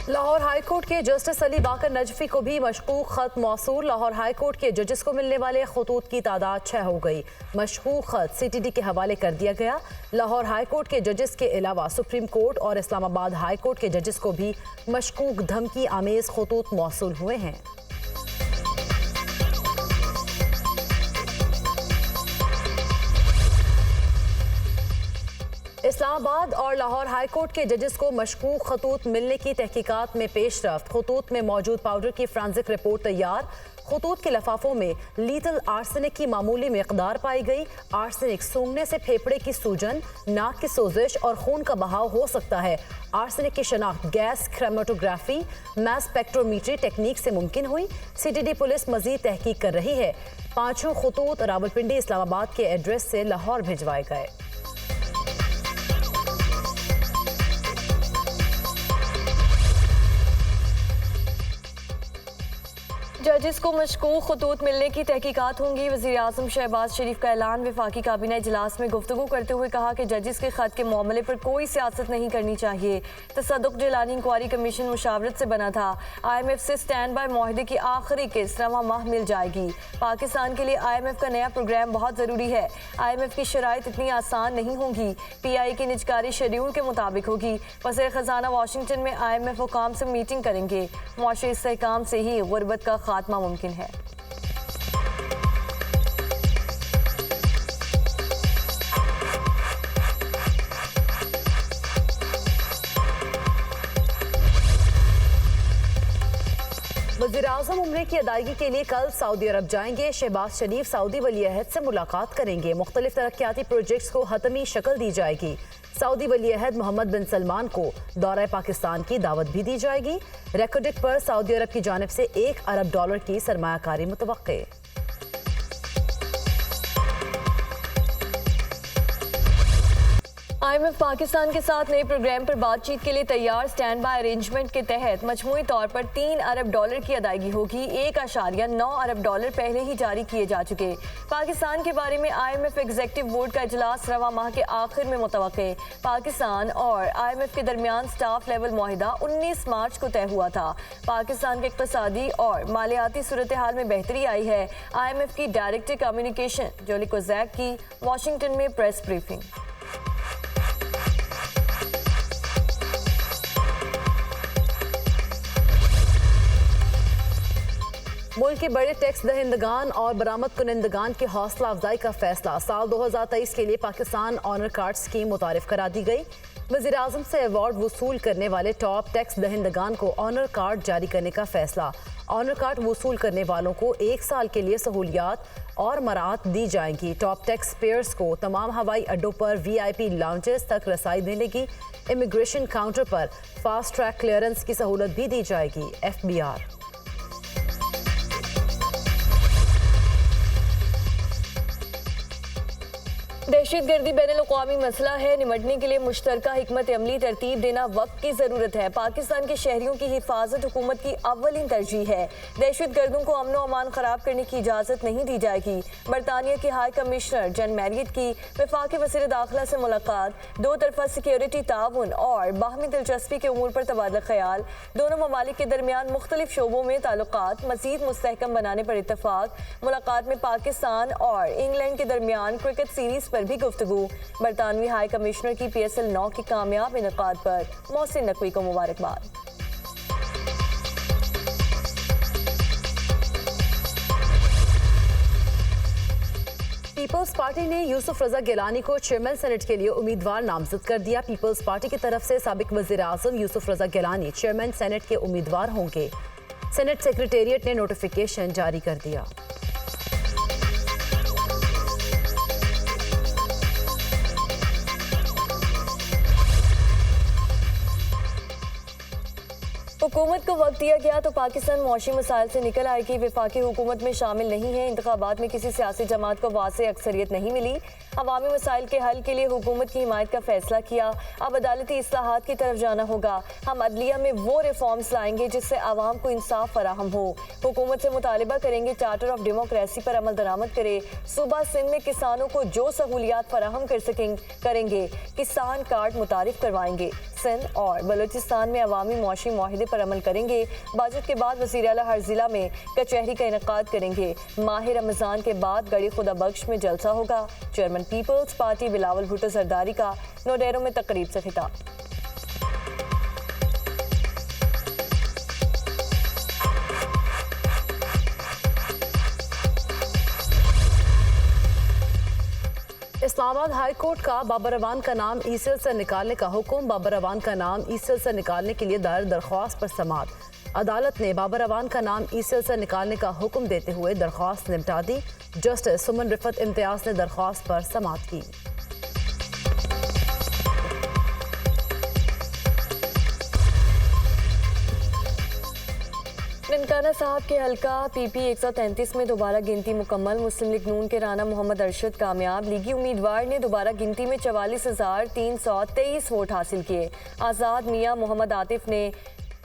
Lahore high court के justice Ali बाकर नजफी को भी मशकूक खत मौसूल। लाहौर हाईकोर्ट के जजेस को मिलने वाले खतूत की तादाद 6 हो गई। मशकूक खत CTD के हवाले कर दिया गया। लाहौर हाईकोर्ट के जजेस के अलावा सुप्रीम कोर्ट और इस्लामाबाद हाईकोर्ट के जजेस को भी मशकूक धमकी आमेज खतूत मौसूल हुए हैं। इस्लामाबाद और लाहौर हाईकोर्ट के जजेस को मशकूक खतूत मिलने की तहकीकात में पेशरफ्त। खतूत में मौजूद पाउडर की फ्रांसिक रिपोर्ट तैयार। खतूत के लफाफों में लीथल आर्सेनिक की मामूली मिकदार पाई गई। आर्सेनिक सूंघने से फेफड़े की सूजन, नाक की सोजिश और खून का बहाव हो सकता है। आर्सेनिक की शनाख्त गैस क्रोमेटोग्राफी, मास स्पेक्ट्रोमीट्री टेक्निक से मुमकिन हुई। CTD पुलिस मजीद तहकीक कर रही है। पांचों खतूत रावलपिंडी इस्लामाबाद के एड्रेस से लाहौर भिजवाए गए। जजेस को मशकूक खतूत मिलने की तहकीकात होंगी। वज़ीर आज़म शहबाज शरीफ का ऐलान। वफाकी काबीना इजलास में गुफ्तगू करते हुए कहा कि जजेस के खत के मामले पर कोई सियासत नहीं करनी चाहिए। तसद्दुक़ जिलानी इंक्वायरी कमीशन मुशावरत से बना था। IMF से स्टैंड बाय माहदे की आखिरी किस्त रवां माह मिल जाएगी। पाकिस्तान के लिए IMF का नया प्रोग्राम बहुत ज़रूरी है। IMF की शराइत इतनी आसान नहीं होंगी। PI की निजकारी शेड्यूल के मुताबिक होगी। वज़ीर ख़जाना वाशिंगटन में IMF हुकाम से मीटिंग करेंगे। मुआशी इस्तेहकाम से ही गुर्बत का खात्मा मुमकिन है। वज़ीर आज़म उम्रे की अदायगी के लिए कल सऊदी अरब जाएंगे। शहबाज शरीफ सऊदी वली अहद से मुलाकात करेंगे। मुख्तलिफ तरक्याती प्रोजेक्ट्स को हतमी शक्ल दी जाएगी। सऊदी वली अहद मोहम्मद बिन सलमान को दौरा पाकिस्तान की दावत भी दी जाएगी। रेकॉर्डिट पर सऊदी अरब की जानिब से $1 अरब की सरमायाकारी मुतवक्के। IMF पाकिस्तान के साथ नए प्रोग्राम पर बातचीत के लिए तैयार। स्टैंड बाय अरेंजमेंट के तहत मजमूई तौर पर $3 अरब की अदायगी होगी। $1.9 अरब पहले ही जारी किए जा चुके। पाकिस्तान के बारे में IMF एग्जीक्यूटिव बोर्ड का इजलास रवां माह के आखिर में मुतवक्के। पाकिस्तान और IMF के दरमियान स्टाफ लेवल मुआहिदा 19 मार्च को तय हुआ था। पाकिस्तान के इक्तसादी और मालियाती सूरत हाल में बेहतरी आई है। IMF की डायरेक्टर कम्युनिकेशन जोली कोजैक की वाशिंगटन में प्रेस ब्रीफिंग। मुल्क के बड़े टैक्स दहिंदगान और बरामद कुनंदगान की हौसला अफजाई का फैसला। साल 2023 के लिए पाकिस्तान ऑनर कार्ड स्कीम मुतारिफ करा दी गई। वज़ीर आज़म से अवार्ड वसूल करने वाले टॉप टैक्स दहिंदगान को ऑनर कार्ड जारी करने का फैसला। ऑनर कार्ड वसूल करने वालों को 1 साल के लिए सहूलियात और मराहत दी जाएंगी। टॉप टैक्स पेयर्स को तमाम हवाई अड्डों पर VIP लाउंजेस तक रसाई मिलेगी। इमिग्रेशन काउंटर पर फास्ट ट्रैक क्लियरेंस की सहूलत भी दी जाएगी। FBR। दहशतगर्दी बैनुल-अक़वामी मसला है। निमटने के लिए मुश्तरका हिकमत अमली तरतीब देना वक्त की ज़रूरत है। पाकिस्तान के शहरियों की हिफाजत हुकूमत की अव्वलीन तरजीह है। दहशतगर्दों को अमन व अमान ख़राब करने की इजाज़त नहीं दी जाएगी। बरतानिया के हाई कमिश्नर जन मैरियट की वफाकी वज़ीर दाखिला से मुलाकात। 2 तरफ़ा सिक्योरिटी ताउन और बाहमी दिलचस्पी के उमूर पर तबादला ख्याल। दोनों ममालिक के दरमियान मुख्तलिफ शोबों में ताल्लुकात मज़ीद मुस्तहकम बनाने पर इत्तफाक। मुलाकात में पाकिस्तान और इंग्लैंड के दरमियान क्रिकेट सीरीज़ पर भी गुफ्तगू। बरतानवी हाई कमिश्नर की PSL 9 के कामयाब इनेकाद पर मोहसिन नकवी को मुबारकबाद। पीपल्स पार्टी ने यूसुफ रजा गिलानी को चेयरमैन सेनेट के लिए उम्मीदवार नामजद कर दिया। पीपल्स पार्टी की तरफ से साबिक वज़ीर आज़म यूसुफ रजा गिलानी चेयरमैन सेनेट के उम्मीदवार होंगे। सेनेट सेक्रेटेरिएट ने नोटिफिकेशन जारी कर दिया। हुकूमत को वक्त दिया गया तो पाकिस्तान मुआशी मसाइल से निकल आएगी। वफाकी हुकूमत में शामिल नहीं है। इंतखाबात में किसी सियासी जमात को वाज़ेह अक्सरियत नहीं मिली। अवामी मसाइल के हल के लिए हुकूमत की हिमायत का फैसला किया। अब अदालती इस्लाहात की तरफ जाना होगा। हम अदलिया में वो रिफॉर्म्स लाएंगे जिससे आवाम को इंसाफ फराहम हो। हुकूमत से मुतालिबा करेंगे चार्टर ऑफ डेमोक्रेसी पर अमल दरामद करे। सूबा सिंध में किसानों को जो सहूलियात फराहम करेंगे, किसान कार्ड मुतारिफ करवाएंगे। सिंध और बलूचिस्तान में अवामी मुआशी मुआहिदे पर अमल करेंगे। बजट के बाद वज़ीर आला हर जिला में कचहरी का इनेकाद करेंगे। माह रमज़ान के बाद गड़ी खुदा बख्श में जलसा होगा। चेयरमैन पीपल्स पार्टी बिलावल भुट्टो जरदारी का नोडेरो में तकरीब से खिताब। इस्लामाबाद हाई कोर्ट का बाबर अवान का नाम ईसीएल से निकालने का हुक्म। बाबर अवान का नाम ईसीएल से निकालने के लिए दायर दरख्वास्त पर समाअत। अदालत ने बाबर अवान का नाम ईसीएल से निकालने का हुक्म देते हुए दरख्वास्त निपटा दी। जस्टिस सुमन रिफत इम्तियाज ने दरख्वास्त पर समाअत की। ननकाना साहब के हल्का पीपी 133 में दोबारा गिनती मुकम्मल। मुस्लिम लीग नून के राना मोहम्मद अरशद कामयाब। लीगी उम्मीदवार ने दोबारा गिनती में 44,323 वोट हासिल किए। आज़ाद मियां मोहम्मद आतिफ ने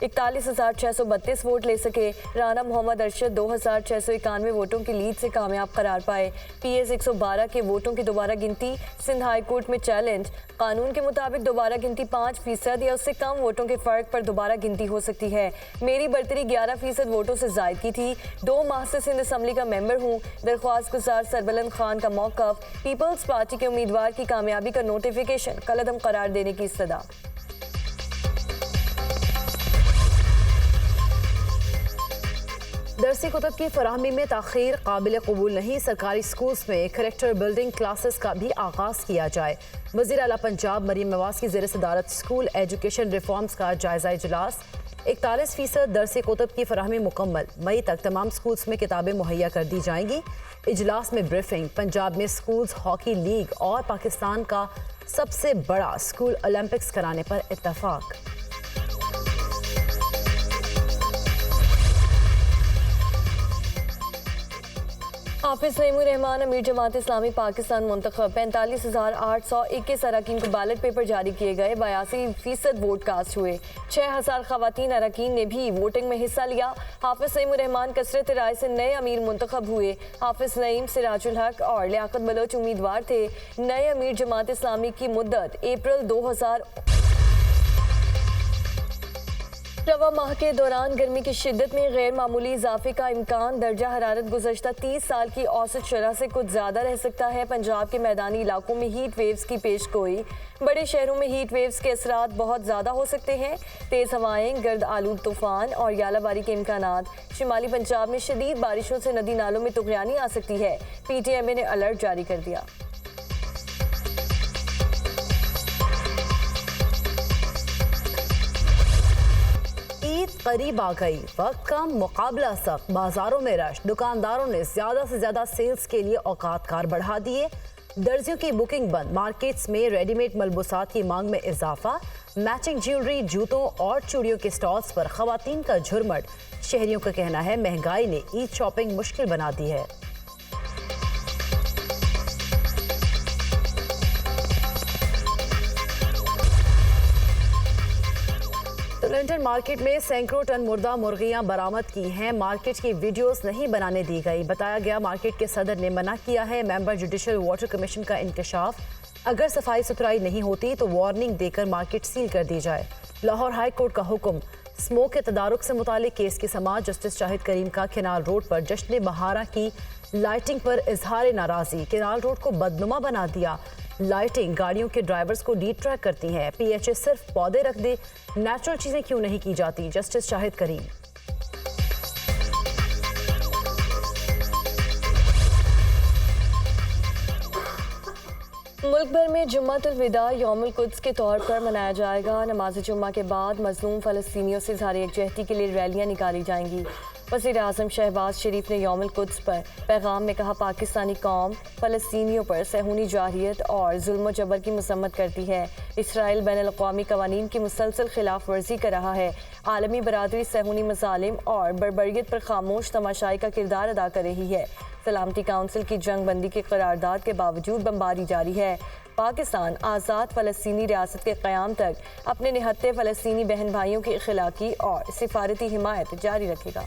41,632 वोट ले सके। राना मोहम्मद अरशद 2,691 वोटों की लीड से कामयाब करार पाए। पीएस 112 के वोटों की दोबारा गिनती सिंध हाई कोर्ट में चैलेंज। कानून के मुताबिक दोबारा गिनती 5% या उससे कम वोटों के फर्क पर दोबारा गिनती हो सकती है। मेरी बर्तरी 11% वोटों से जायद की थी। 2 माह से सिंध असम्बली का मेंबर हूँ। दरख्वास्त गुजार सरबलंद खान का मौक़िफ़। पीपल्स पार्टी के उम्मीदवार की कामयाबी का नोटिफिकेशन कलअदम करार देने की इस्तदा। दरसी कुतब की फराहमी में ताख़ीर काबिल कबूल नहीं। सरकारी स्कूल्स में करैक्टर बिल्डिंग क्लासेस का भी आगाज़ किया जाए। वज़ीर आला पंजाब मरीम नवाज की ज़ेर सदारत स्कूल एजुकेशन रिफॉर्म्स का जायज़ा इजलास। 41% दरसी कुतब की फराहमी मुकम्मल। मई तक तमाम स्कूल्स में किताबें मुहैया कर दी जाएंगी। इजलास में ब्रीफिंग। पंजाब में स्कूल्स हॉकी लीग और पाकिस्तान का सबसे बड़ा स्कूल ओलंपिक्स कराने पर इत्तफाक। हाफिज नईमुर रहमान अमीर जमात इस्लामी पाकिस्तान मुंतखब। 45,821 अरकान को बैलेट पेपर जारी किए गए। 82% वोट कास्ट हुए। 6,000 खवातीन अरकान ने भी वोटिंग में हिस्सा लिया। हाफिज नईमुर रहमान कसरत राय से नए अमीर मुंतखब हुए। हाफिज नईम सिराजुल हक और लियाकत बलोच उम्मीदवार थे। नए अमीर जमात इस्लामी की मुद्दत अप्रैल 2000। रवा माह के दौरान गर्मी की शिद्दत में गैर मामूली इजाफे का इम्कान। दर्जा हरारत गुज़श्ता 30 साल की औसत शरह से कुछ ज़्यादा रह सकता है। पंजाब के मैदानी इलाकों में हीट वेव्स की पेशगोई। बड़े शहरों में हीट वेव्स के असरात बहुत ज़्यादा हो सकते हैं। तेज़ हवाएं, गर्द आलूद तूफान और यालाबारी के इम्कानात। शिमाली पंजाब में शदीद बारिशों से नदी नालों में तुग़यानी आ सकती है। PTMA ने अलर्ट जारी कर दिया। ईद करीब आ गई। वक्त कम, मुकाबला सख्त। बाजारों में रश। दुकानदारों ने ज्यादा से ज्यादा सेल्स के लिए औकात कार बढ़ा दिए। दर्जियों की बुकिंग बंद। मार्केट्स में रेडीमेड मलबूसात की मांग में इजाफा। मैचिंग ज्वेलरी, जूतों और चूड़ियों के स्टॉल्स पर खवातीन का झुरमट। शहरियों का कहना है महंगाई ने ईद शॉपिंग मुश्किल बना दी है। लिंटन मार्केट में सैकड़ों टन मुर्दा मुर्गियां बरामद की हैं। मार्केट की वीडियोस नहीं बनाने दी गई। बताया गया मार्केट के सदर ने मना किया है। मेंबर जुडिशल वाटर कमीशन का इंकशाफ। अगर सफाई सुथराई नहीं होती तो वार्निंग देकर मार्केट सील कर दी जाए। लाहौर हाई कोर्ट का हुक्म। स्मोक के तदारुक से मुतालिक केस की समाअत। जस्टिस शाहिद करीम का केनाल रोड पर जश्न बहारा की लाइटिंग पर इजहार नाराजगी। केनाल रोड को बदनुमा बना दिया। लाइटिंग गाड़ियों के ड्राइवर्स को डिट्रैक्ट करती है। PHA सिर्फ पौधे रख दे, नेचुरल चीजें क्यों नहीं की जाती। जस्टिस शाहिद करीम। मुल्क भर में जुम्मतुल विदा यौमुल कुद्स के तौर पर मनाया जाएगा। नमाज जुम्मा के बाद मजलूम फ़लस्तीनियों से इज़हार यकजहती के लिए रैलियाँ निकाली जाएंगी। वज़ीर आज़म शहबाज शरीफ ने यौमुल कुद्स पर पैगाम में कहा, पाकिस्तानी कौम फ़लस्तीनियों पर सहूनी जाहियत और जुल्म जबर की मसम्मत करती है। इसराइल बैनुल-अक़वामी क़वानीन की मुसलसल खिलाफ वर्जी कर रहा है। आलमी बरादरी सहूनी मज़ालिम और बर्बरियत पर खामोश तमाशाई का किरदार अदा कर रही है। सलामती काउंसिल की जंग बंदी की करारदाद के बावजूद बमबारी जारी है। पाकिस्तान आज़ाद फ़लस्तीनी रियासत के क़याम तक अपने निहत्ते फ़लस्तीनी बहन भाइयों की इखलाकी और सिफारती हिमायत जारी रखेगा।